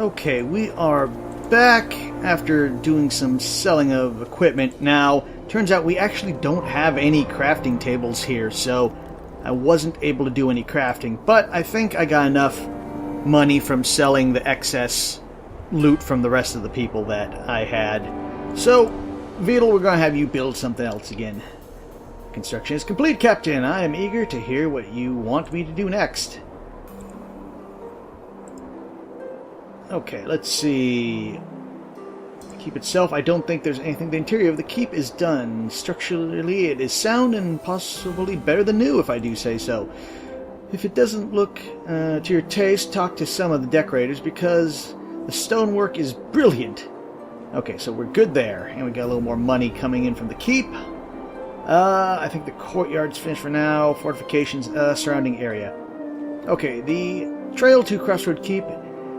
Okay, we are back after doing some selling of equipment. Now, turns out we actually don't have any crafting tables here, so I wasn't able to do any crafting. But I think I got enough money from selling the excess loot from the rest of the people that I had. So, Vedal, we're going to have you build something else again. Construction is complete, Captain. I am eager to hear what you want me to do next. Okay, let's see. The keep itself, I don't think there's anything. The interior of the keep is done. Structurally, it is sound and possibly better than new, if I do say so. If it doesn't look to your taste, talk to some of the decorators, because the stonework is brilliant. Okay, so we're good there, and we got a little more money coming in from the keep. I think the courtyard's finished for now. Fortifications, surrounding area. Okay, the trail to Crossroad Keep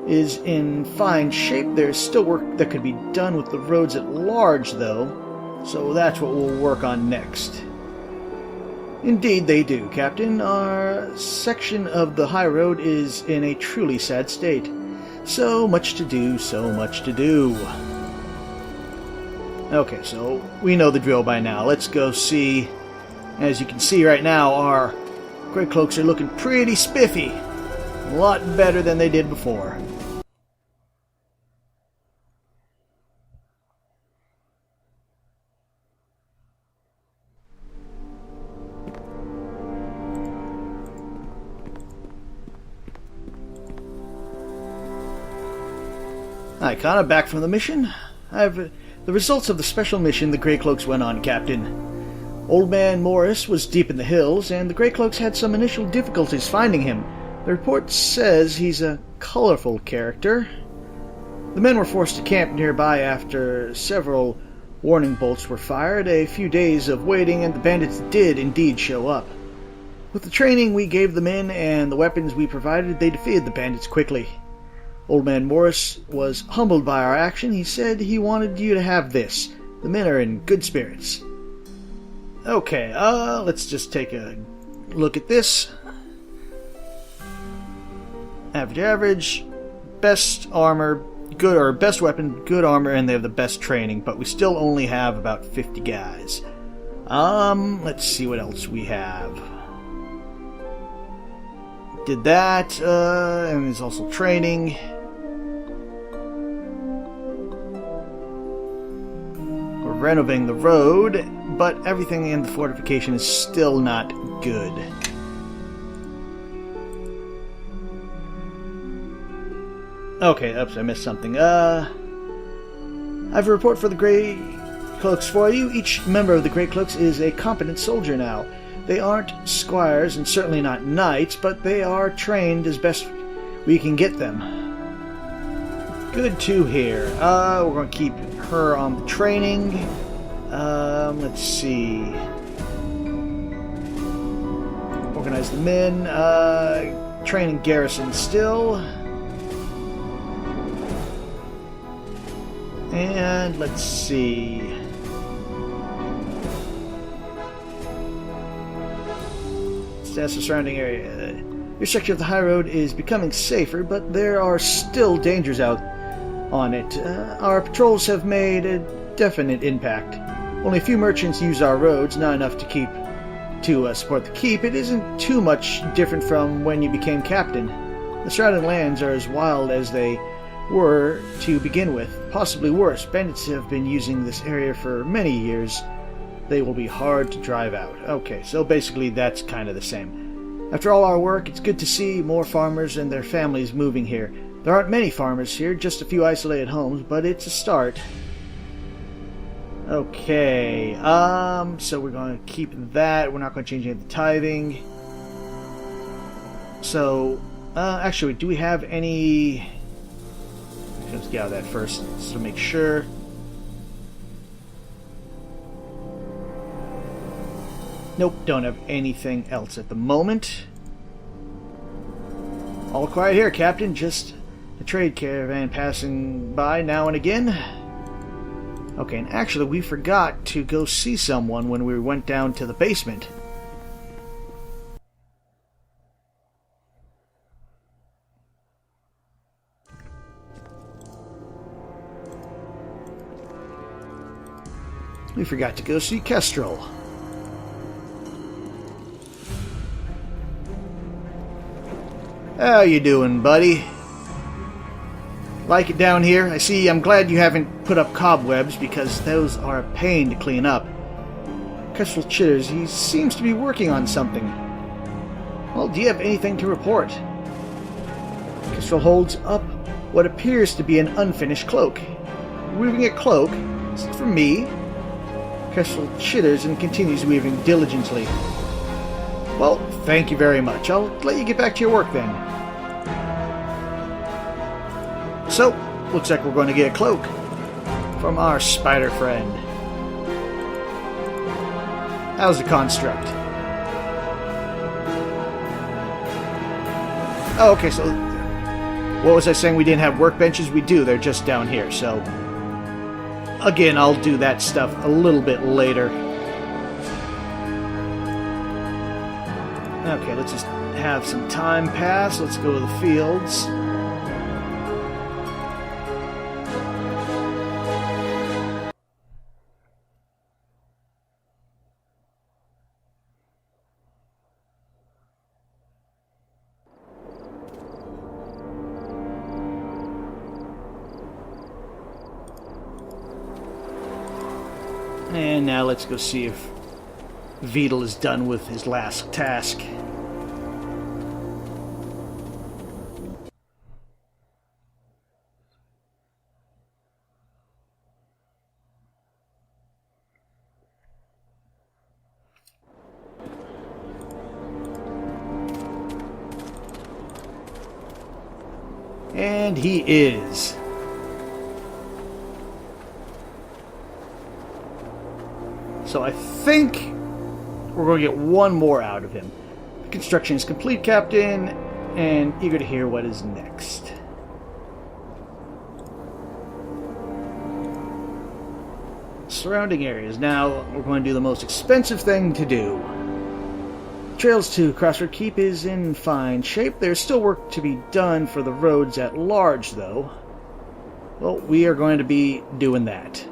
is in fine shape. There's still work that could be done with the roads at large, though, so that's what we'll work on next. Indeed they do, Captain. Our section of the high road is in a truly sad state. So much to do, so much to do. Okay, so we know the drill by now. Let's go see. As you can see right now, our Grey Cloaks are looking pretty spiffy. A lot better than they did before. Hi, Connor, back from the mission. The results of the special mission the Grey Cloaks went on, Captain. Old Man Morris was deep in the hills, and the Grey Cloaks had some initial difficulties finding him. The report says he's a colorful character. The men were forced to camp nearby after several warning bolts were fired. A few days of waiting, and the bandits did indeed show up. With the training we gave the men and the weapons we provided, they defeated the bandits quickly. Old Man Morris was humbled by our action. He said he wanted you to have this. The men are in good spirits. Okay, let's just take a look at this. Average, best armor, good, or best weapon, good armor, and they have the best training, but we still only have about 50 guys. Let's see what else we have. Did that, and there's also training. We're renovating the road, but everything in the fortification is still not good. Okay, oops, I missed something. I have a report for the Grey Cloaks for you. Each member of the Grey Cloaks is a competent soldier now. They aren't squires and certainly not knights, but they are trained as best we can get them. Good to hear. We're going to keep her on the training. Let's see. Organize the men. Training garrison still. And let's see. Status of surrounding area. Your section of the high road is becoming safer, but there are still dangers out on it. Our patrols have made a definite impact. Only a few merchants use our roads, not enough to support the keep. It isn't too much different from when you became captain. The surrounding lands are as wild as they were to begin with, possibly worse. Bandits have been using this area for many years. They will be hard to drive out. Okay, so basically that's kind of the same. After all our work, it's good to see more farmers and their families moving here. There aren't many farmers here, just a few isolated homes, but it's a start. Okay, so we're going to keep that. We're not going to change any of the tithing. So, actually, do we have any... Let's get out of that first, so to make sure. Nope, don't have anything else at the moment. All quiet here, Captain. Just a trade caravan passing by now and again. Okay, and actually we forgot to go see someone when we went down to the basement. We forgot to go see Kestrel. How you doing, buddy? Like it down here? I'm glad you haven't put up cobwebs, because those are a pain to clean up. Kestrel chitters. He seems to be working on something. Well, do you have anything to report? Kestrel holds up what appears to be an unfinished cloak. Weaving a cloak? Is it for me? Kestrel chitters and continues weaving diligently. Well, thank you very much. I'll let you get back to your work then. So, looks like we're going to get a cloak from our spider friend. How's the construct? Oh, okay, so what was I saying? We didn't have workbenches? We do, they're just down here, so again, I'll do that stuff a little bit later. Okay, let's just have some time pass. Let's go to the fields. And now let's go see if Vedal is done with his last task. And he is. So I think we're going to get one more out of him. The construction is complete, Captain, and eager to hear what is next. Surrounding areas. Now we're going to do the most expensive thing to do. Trails to Crossroad Keep is in fine shape. There's still work to be done for the roads at large, though. Well, we are going to be doing that.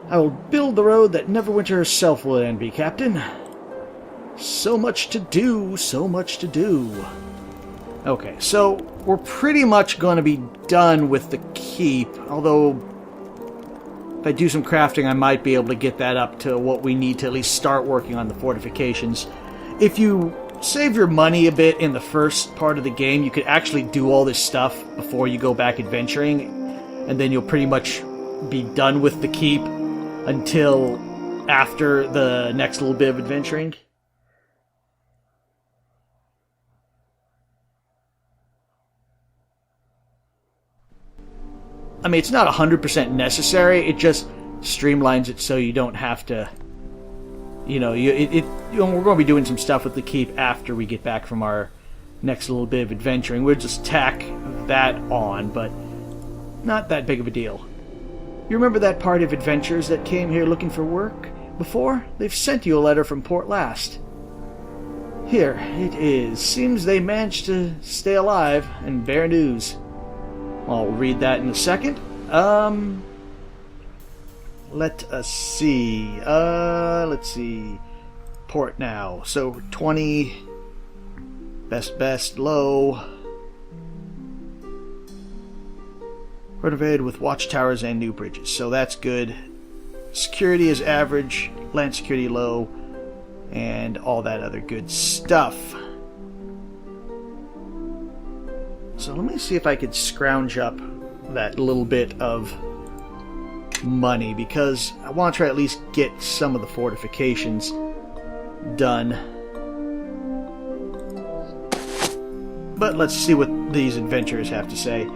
I will build the road that Neverwinter herself will envy, Captain. So much to do, so much to do. Okay, so we're pretty much going to be done with the keep, although if I do some crafting, I might be able to get that up to what we need to at least start working on the fortifications. If you save your money a bit in the first part of the game, you could actually do all this stuff before you go back adventuring, and then you'll pretty much be done with the keep until after the next little bit of adventuring. I mean, it's not 100% necessary. It just streamlines it so you don't have to, we're going to be doing some stuff with the keep after we get back from our next little bit of adventuring. We'll just tack that on, but not that big of a deal. You remember that party of adventurers that came here looking for work before? They've sent you a letter from Port Last. Here it is. Seems they managed to stay alive and bear news. I'll read that in a second. Let us see. Let's see. Port now. So 20. Best, low. Renovated with watchtowers and new bridges, so that's good. Security is average, land security low, and all that other good stuff. So let me see if I could scrounge up that little bit of money, because I want to try at least get some of the fortifications done. But let's see what these adventurers have to say.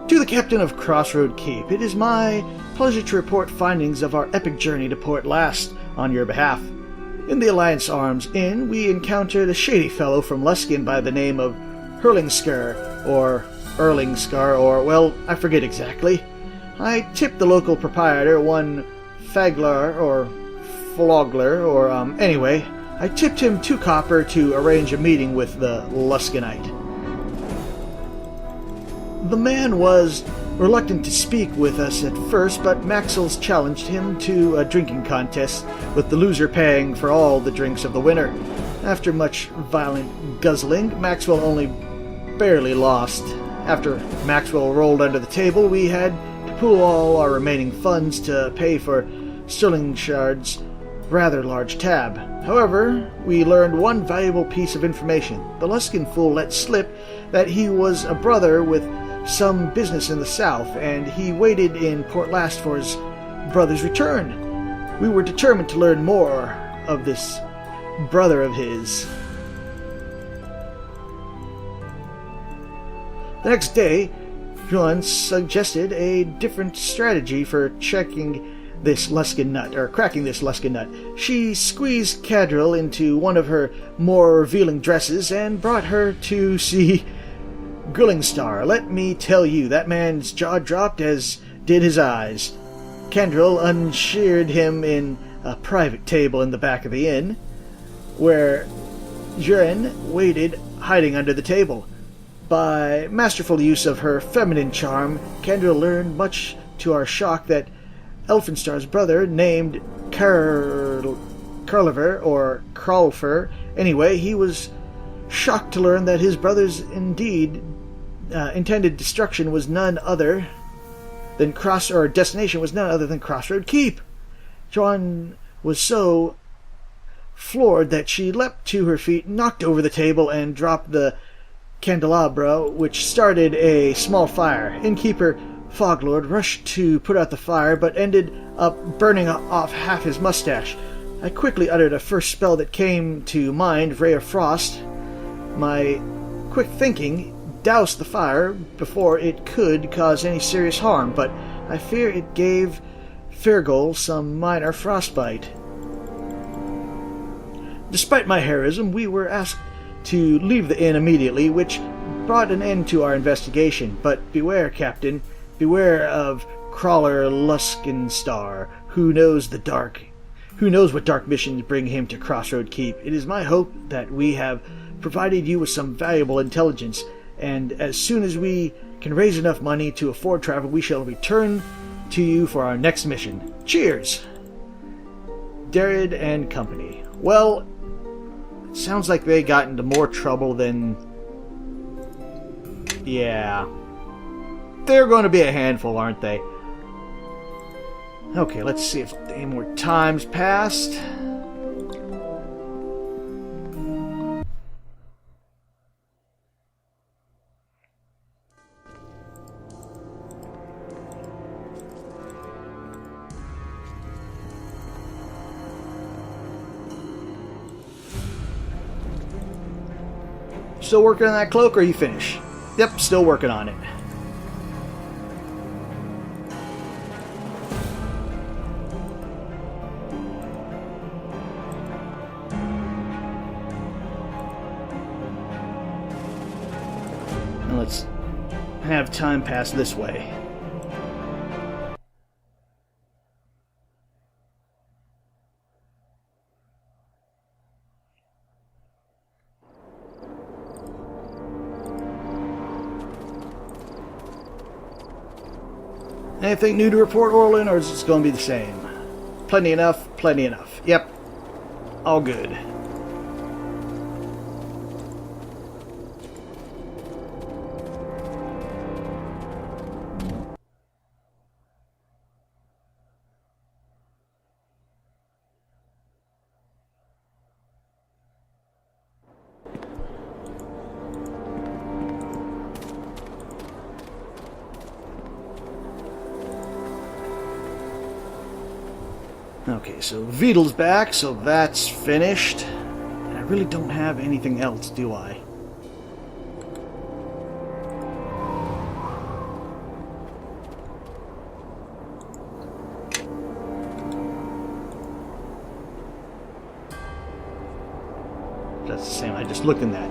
To the Captain of Crossroad Keep, it is my pleasure to report findings of our epic journey to Port Last on your behalf. In the Alliance Arms Inn, we encountered a shady fellow from Luskin by the name of Hurlingskar, or Erlingskar, or, well, I forget exactly. I tipped the local proprietor, one Faglar, or Flogler, or, anyway, I tipped him 2 copper to arrange a meeting with the Luskinite. The man was reluctant to speak with us at first, but Maxwell's challenged him to a drinking contest, with the loser paying for all the drinks of the winner. After much violent guzzling, Maxwell only barely lost. After Maxwell rolled under the table, we had to pool all our remaining funds to pay for Sterlingshard's rather large tab. However, we learned one valuable piece of information. The Luskin fool let slip that he was a brother with some business in the south, and he waited in Port Last for his brother's return. We were determined to learn more of this brother of his. The next day, Joan suggested a different strategy for cracking this Luskin nut. She squeezed Cadril into one of her more revealing dresses and brought her to see Grillingstar. Let me tell you, that man's jaw dropped, as did his eyes. Cadril unsheared him in a private table in the back of the inn, where Joan waited, hiding under the table. By masterful use of her feminine charm, Cadril learned, much to our shock, that Elfinstar's brother, named Carliver or Crawlfer. Anyway, he was shocked to learn that his brother's intended destruction was none other than destination was none other than Crossroad Keep. Joan was so floored that she leapt to her feet, knocked over the table, and dropped the candelabra, which started a small fire. Innkeeper Foglord rushed to put out the fire, but ended up burning off half his mustache. I quickly uttered a first spell that came to mind, Ray of Frost. My quick thinking doused the fire before it could cause any serious harm, but I fear it gave Fergal some minor frostbite. Despite my heroism, we were asked to leave the inn immediately, which brought an end to our investigation. But beware, Captain, beware of Crawler Luskinstar, who knows what dark missions bring him to Crossroad Keep. It is my hope that we have provided you with some valuable intelligence, and as soon as we can raise enough money to afford travel, we shall return to you for our next mission. Cheers! Derrid and Company. Well, it sounds like they got into more trouble than... Yeah. They're going to be a handful, aren't they? Okay, let's see if any more time's passed. Still working on that cloak, or are you finished? Yep, still working on it. Now let's have time pass this way. Anything new to report, Orlin, or is it going to be the same? Plenty enough, plenty enough. Yep, all good. Okay, so Veedle's back, so that's finished. And I really don't have anything else, do I? That's the same, I just looked in that.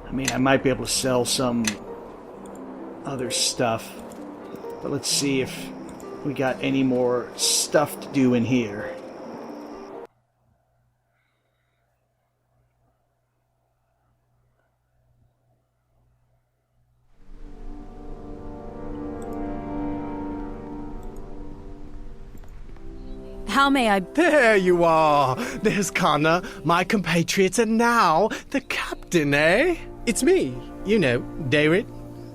I mean, I might be able to sell some other stuff, but let's see if we got any more stuff to do in here. How may I... There you are. There's Connor, my compatriot, and now the captain, eh? It's me, you know, David.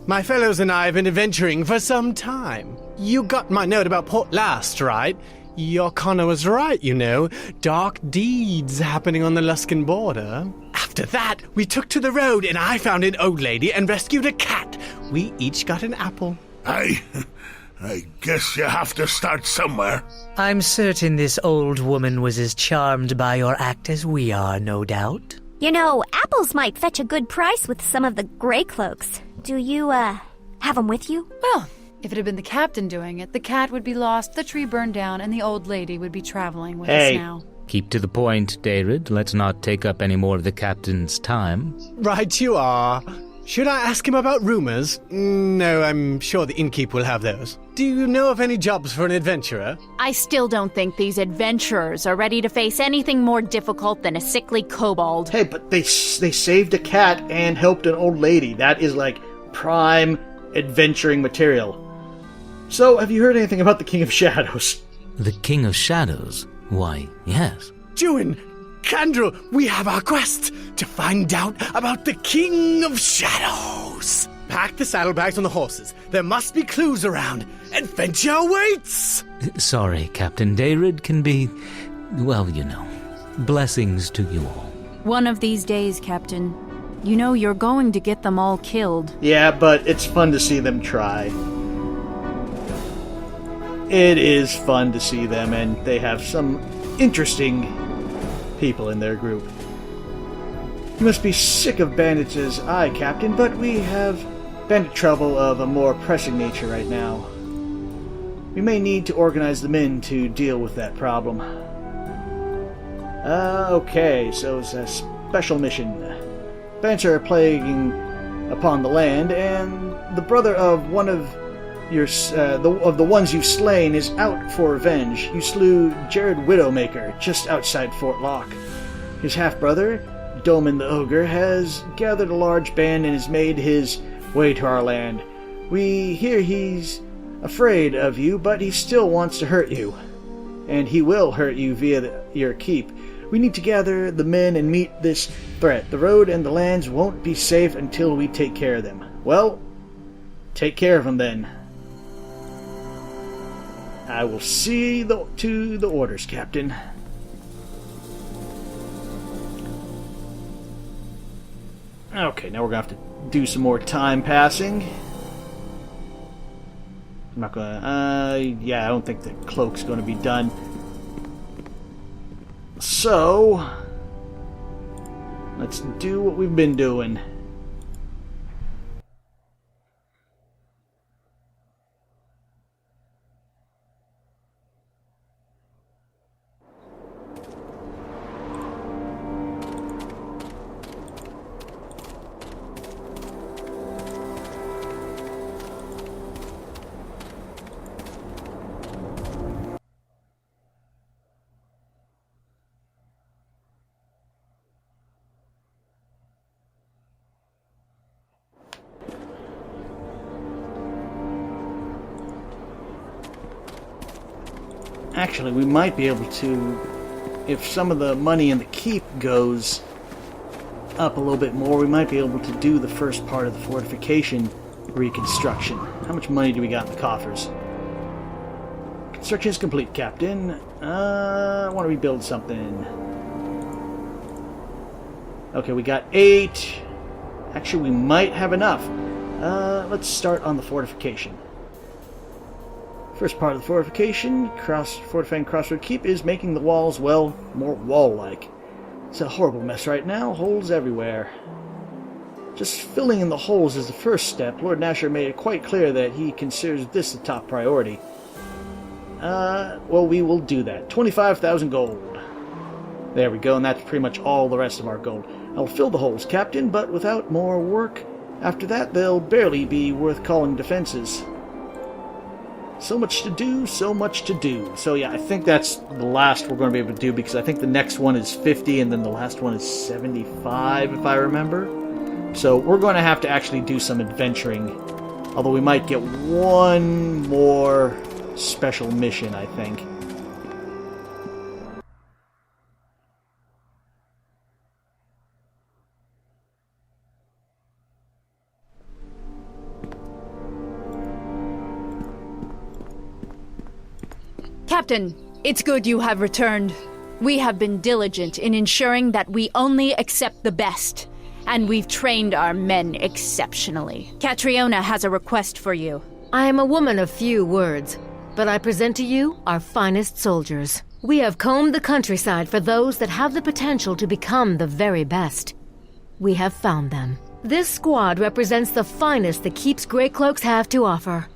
My fellows and I have been adventuring for some time. You got my note about Port last, right? Your Connor was right, you know. Dark deeds happening on the Luskan border. After that, we took to the road and I found an old lady and rescued a cat. We each got an apple. I guess you have to start somewhere. I'm certain this old woman was as charmed by your act as we are, no doubt. You know, apples might fetch a good price with some of the gray cloaks. Do you, have them with you? Well, if it had been the captain doing it, the cat would be lost, the tree burned down, and the old lady would be traveling with us now. Keep to the point, David. Let's not take up any more of the captain's time. Right you are. Should I ask him about rumors? No, I'm sure the innkeep will have those. Do you know of any jobs for an adventurer? I still don't think these adventurers are ready to face anything more difficult than a sickly kobold. Hey, but they saved a cat and helped an old lady. That is like prime adventuring material. So, have you heard anything about the King of Shadows? The King of Shadows? Why, yes. Juin, Candle, we have our quest to find out about the King of Shadows. Pack the saddlebags on the horses. There must be clues around. Adventure awaits! Sorry, Captain. David can be, well, you know. Blessings to you all. One of these days, Captain. You know you're going to get them all killed. Yeah, but it's fun to see them try. It is fun to see them, and they have some interesting people in their group. You must be sick of bandits as I, Captain, but we have bandit trouble of a more pressing nature right now. We may need to organize the men to deal with that problem. Okay, so it's a special mission. Bandits are plaguing upon the land, and the brother of one of the ones you've slain is out for revenge. You slew Jared Widowmaker just outside Fort Locke. His half-brother, Doman the Ogre, has gathered a large band and has made his way to our land. We hear he's afraid of you, but he still wants to hurt you. And he will hurt you via your keep. We need to gather the men and meet this threat. The road and the lands won't be safe until we take care of them. Well, take care of them then. I will see to the orders, Captain. Okay, now we're going to have to do some more time passing. I'm not going to... yeah, I don't think the cloak's going to be done. So... let's do what we've been doing. Actually, we might be able to, if some of the money in the keep goes up a little bit more, we might be able to do the first part of the fortification reconstruction. How much money do we got in the coffers? Construction is complete, Captain. I want to rebuild something. Okay, we got 8. Actually, we might have enough. Let's start on the fortification. First part of the fortification, fortifying Crossroad Keep, is making the walls, well, more wall-like. It's a horrible mess right now, holes everywhere. Just filling in the holes is the first step. Lord Nasher made it quite clear that he considers this the top priority. Well, we will do that. 25,000 gold. There we go, and that's pretty much all the rest of our gold. I'll fill the holes, Captain, but without more work, after that they'll barely be worth calling defenses. So much to do, so much to do. So yeah, I think that's the last we're going to be able to do, because I think the next one is 50 and then the last one is 75, if I remember. So we're going to have to actually do some adventuring. Although we might get one more special mission, I think. Captain, it's good you have returned. We have been diligent in ensuring that we only accept the best, and we've trained our men exceptionally. Catriona has a request for you. I am a woman of few words, but I present to you our finest soldiers. We have combed the countryside for those that have the potential to become the very best. We have found them. This squad represents the finest the Keep's Greycloaks have to offer.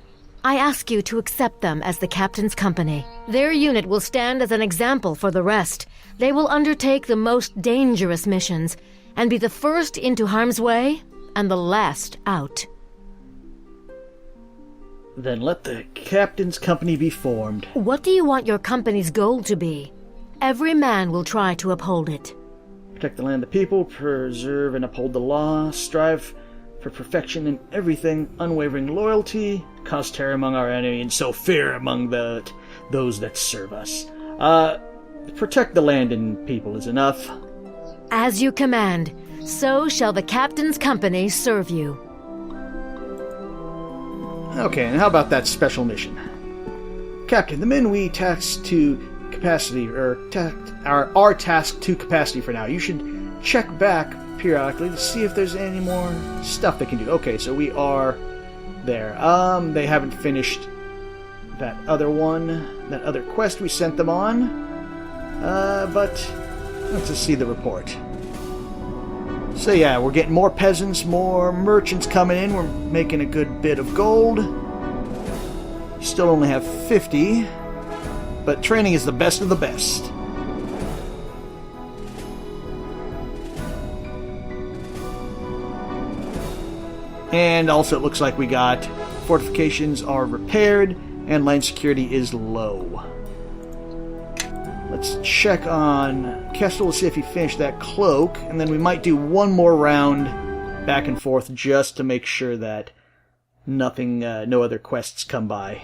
I ask you to accept them as the captain's company. Their unit will stand as an example for the rest. They will undertake the most dangerous missions, and be the first into harm's way and the last out. Then let the captain's company be formed. What do you want your company's goal to be? Every man will try to uphold it. Protect the land of the people, preserve and uphold the law, strive for perfection in everything, unwavering loyalty, cause terror among our enemy, and sow fear among those that serve us. Protect the land and people is enough. As you command, so shall the captain's company serve you. Okay, and how about that special mission? Captain, the men we tasked to capacity, are tasked to capacity for now. You should check back periodically to see if there's any more stuff they can do. Okay, so we are there. They haven't finished that other quest we sent them on. But let's just see the report. So yeah, we're getting more peasants, more merchants coming in. We're making a good bit of gold. Still only have 50, but training is the best of the best. And also it looks like we got fortifications are repaired and land security is low. Let's check on Kestrel to see if he finished that cloak, and then we might do one more round back and forth just to make sure that nothing, no other quests come by.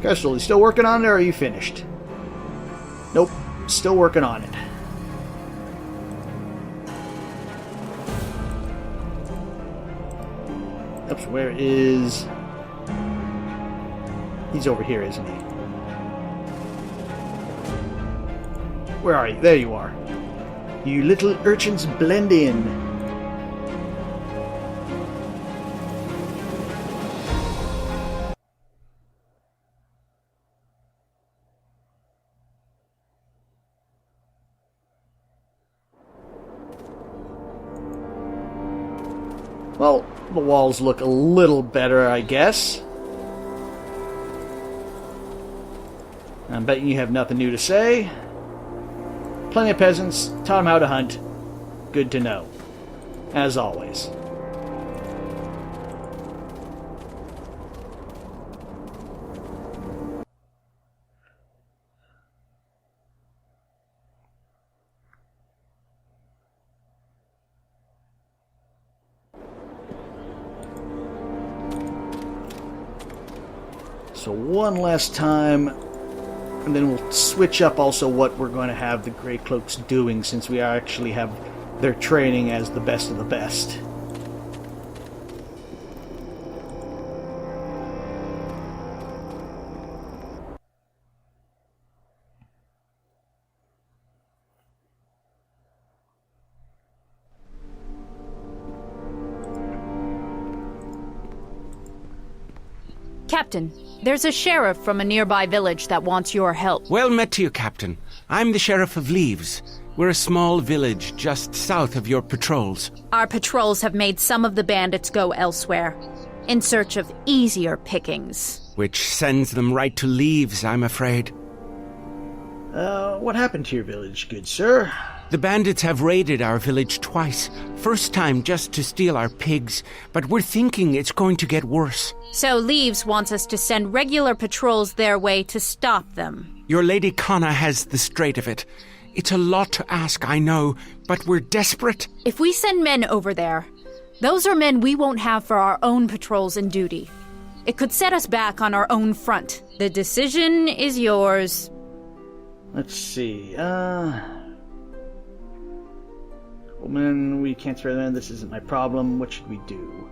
Kestrel, you still working on it, or are you finished? Nope, still working on it. Oops, where is... He's over here, isn't he? Where are you? There you are. You little urchins, blend in. Well, the walls look a little better, I guess. I'm betting you have nothing new to say. Plenty of peasants, taught them how to hunt. Good to know. As always. So one last time, and then we'll switch up also what we're going to have the Greycloaks doing, since we actually have their training as the best of the best. Captain, there's a sheriff from a nearby village that wants your help. Well met to you, Captain. I'm the Sheriff of Leaves. We're a small village just south of your patrols. Our patrols have made some of the bandits go elsewhere, in search of easier pickings. Which sends them right to Leaves, I'm afraid. What happened to your village, good sir? The bandits have raided our village twice. First time just to steal our pigs, but we're thinking it's going to get worse. So Leaves wants us to send regular patrols their way to stop them. Your Lady Conna has the straight of it. It's a lot to ask, I know, but we're desperate. If we send men over there, those are men we won't have for our own patrols and duty. It could set us back on our own front. The decision is yours. Let's see, Woman, we can't spare them. This isn't my problem. What should we do?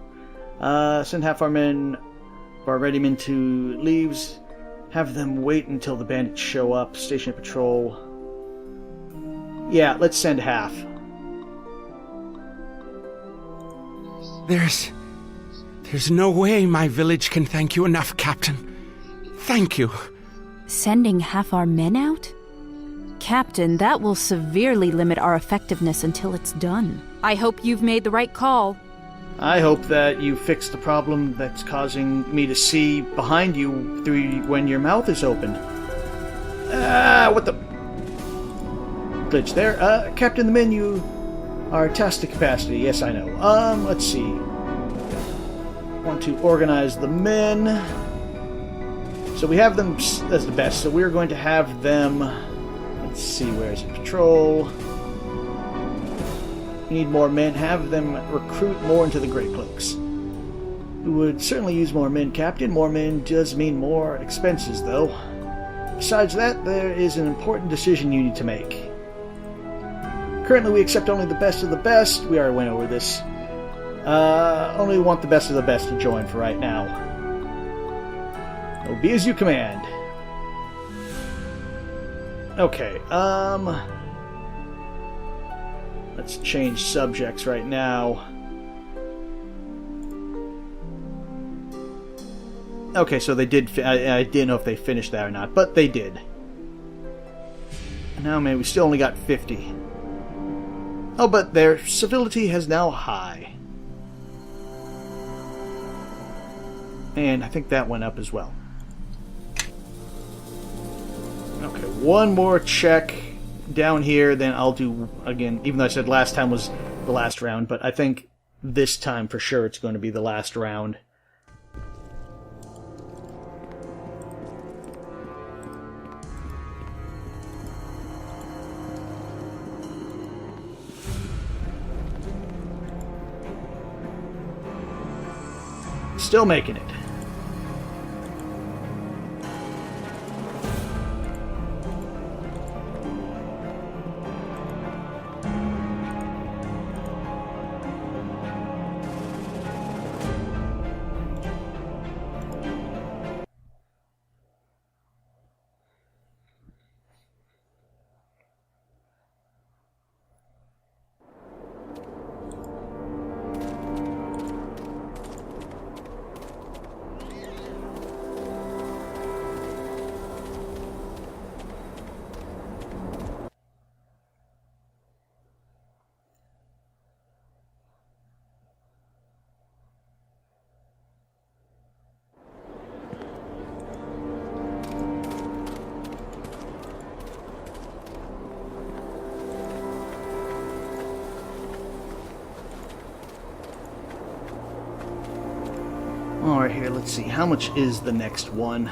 Send half our men, our ready men to leaves. Have them wait until the bandits show up. Station patrol. Yeah, let's send half. There's no way my village can thank you enough, Captain. Thank you. Sending half our men out? Captain, that will severely limit our effectiveness until it's done. I hope you've made the right call. I hope that you fix the problem that's causing me to see behind you through when your mouth is open. What the... glitch there. Captain, the men, you are tasked to capacity. Yes, I know. Let's see. Want to organize the men. So we have them as the best, so we're going to have them... Let's see, where's it? Patrol. We need more men. Have them recruit more into the Grey Cloaks. We would certainly use more men, Captain. More men does mean more expenses, though. Besides that, there is an important decision you need to make. Currently, we accept only the best of the best. We already went over this. Only want the best of the best to join for right now. It will be as you command. Okay, let's change subjects right now. Okay, so they did... I didn't know if they finished that or not, but they did. Now, man, we still only got 50. Oh, but their civility has now high. And I think that went up as well. Okay, one more check down here, then I'll do, again, even though I said last time was the last round, but I think this time for sure it's going to be the last round. Still making it. Alright, here, let's see. How much is the next one?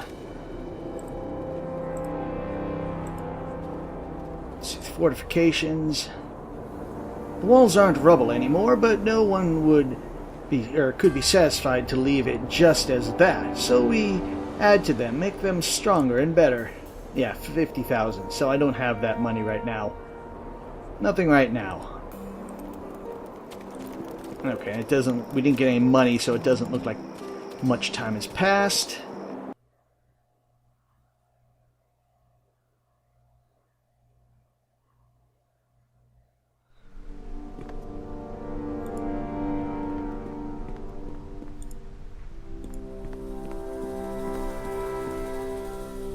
Let's see, fortifications. The walls aren't rubble anymore, but no one would be, or could be satisfied to leave it just as that. So we add to them, make them stronger and better. Yeah, 50,000. So I don't have that money right now. Nothing right now. Okay, it doesn't. We didn't get any money, so it doesn't look like much time has passed.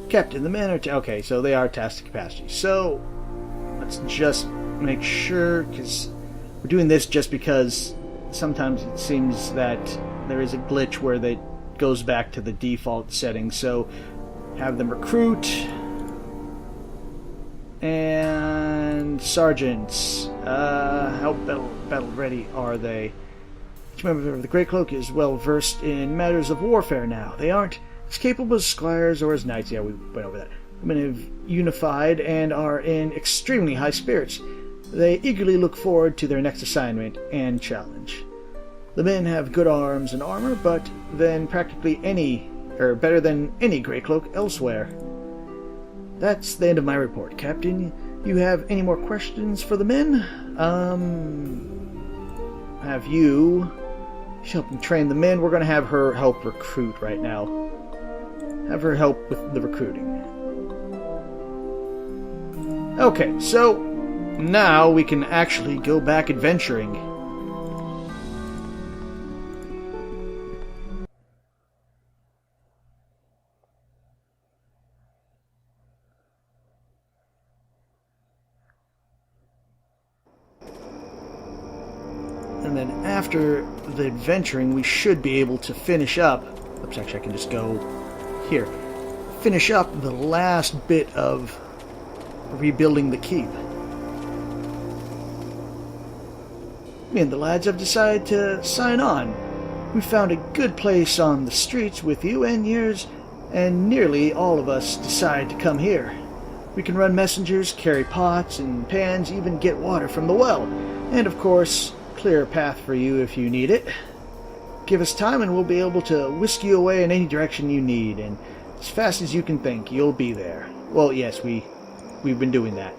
Captain, the men are... okay, so they are tasked to capacity. So, let's just make sure, because we're doing this just because sometimes it seems that there is a glitch where they goes back to the default settings. So, have them recruit. And sergeants. How battle ready are they? Each member of the Grey Cloak is well versed in matters of warfare now. They aren't as capable as squires or as knights. Yeah, we went over that. The men have unified and are in extremely high spirits. They eagerly look forward to their next assignment and challenge. The men have good arms and armor, but then practically better than any Grey Cloak elsewhere. That's the end of my report, Captain. You have any more questions for the men? Have you... She's helping train the men. We're going to have her help recruit right now. Have her help with the recruiting. Okay, so now we can actually go back adventuring. And then after the adventuring, we should be able to finish up... Oops, actually, I can just go here. Finish up the last bit of rebuilding the keep. Me and the lads have decided to sign on. We found a good place on the streets with you and yours, and nearly all of us decided to come here. We can run messengers, carry pots and pans, even get water from the well, and of course... clear a path for you if you need it. Give us time and we'll be able to whisk you away in any direction you need, and as fast as you can think, you'll be there. Well, yes, we've been doing that.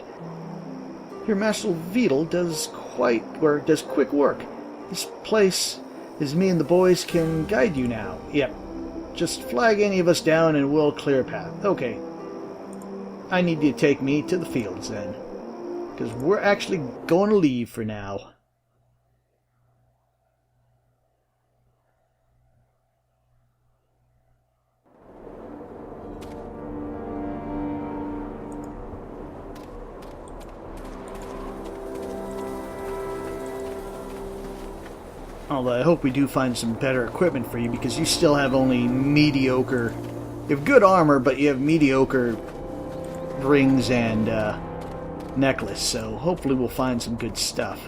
Your Master Vidal does quick work. This place is me and the boys can guide you now. Yep. Just flag any of us down and we'll clear a path. Okay. I need you to take me to the fields then, because we're actually going to leave for now. Although I hope we do find some better equipment for you, because you still have only mediocre... You have good armor, but you have mediocre rings and necklace, so hopefully we'll find some good stuff.